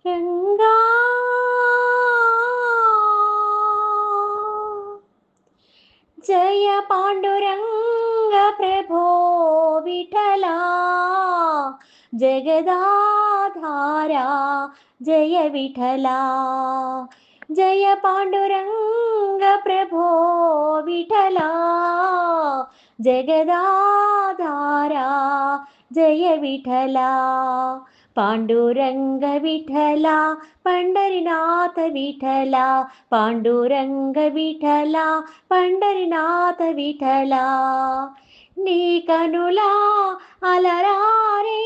రంగా జయ పాండురంగ ప్రభో విఠలా జగదాధారా జయ విఠలా జయ పాండురంగ ప్రభో విఠలా జగదాధారా జయ విఠలా పాండురంగ విఠలా పండరినాథ విఠలా పాండురంగ విఠలా పండరినాథ విఠలా నీ కనులా అలరారే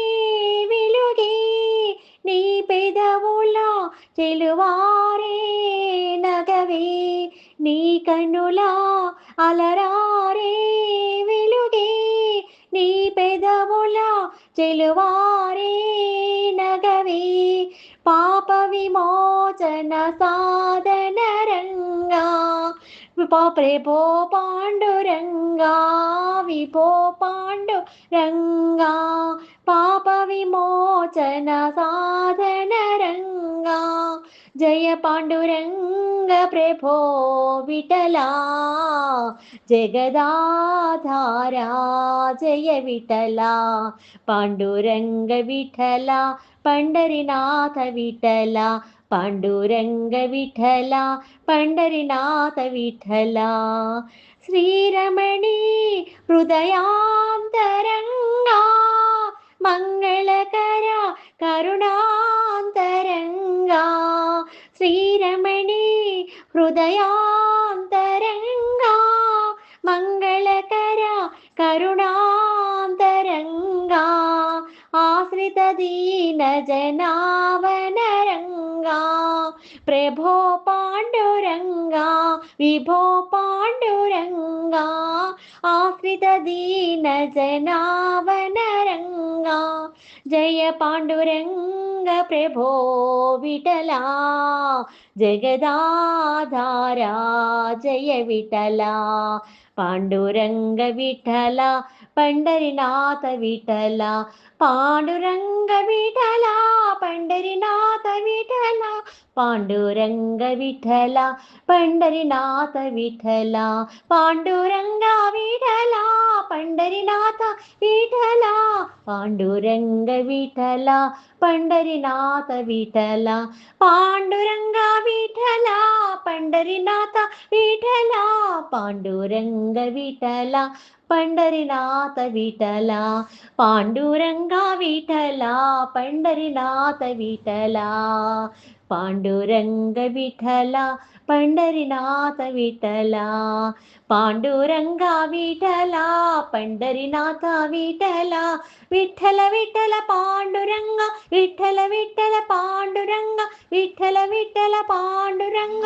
వెలుగే నీ పెదవుల చెలువారే నగవే నీ కనులా అలరారే వెలుగే నీ పెదవుల చెలువారే నగవే పాప విమోచన సాధన రంగా ప్రభో పాండురంగా విభో పాండురంగా పాప విమోచన సాధన రంగా జయ పాండురంగ ప్రభో విఠలా జగదాధారా జయ విఠలా పాండురంగ విఠలా పండరినాథ విఠలా పాండురంగ విఠలా పండరినాథ విఠలా శ్రీరమణి హృదయాంతరంగా మంగళకర కరుణాంతరంగా శ్రీరమణి హృదయాంతరంగా మంగళకర కరుణాంతరంగా ఆశ్రిత దీన జనావనరంగా ప్రభో పాండురంగా విభో పాండురంగా ఆశ్రిత దీన జనావనరంగా జయ పాండురంగ ప్రభో విఠలా జగదాధారా జయ విఠలా పాండురంగ విఠలా పండరినాథ విఠలా పాండురంగ విఠలా పండరినాథ విఠలా పాండురంగ విఠలా పండరినాథ విఠలా పాండురంగ విఠలా పండరినాథ విఠలా పాండురంగ విఠలా పండరినాథ విఠలా పాండురంగ విఠలా పండరినాథ విఠలా పాండురంగ విఠలా పండరినాథ విఠలా పాండురంగ విఠలా పండరినాథ విఠలా పాండురంగ విఠలా పండరినాథ విఠలా పాండురంగ విఠలా పండరినాథ విఠలా విఠల విఠల పాండురంగ విఠల విఠల పాండురంగ విఠల విఠల పాండురంగ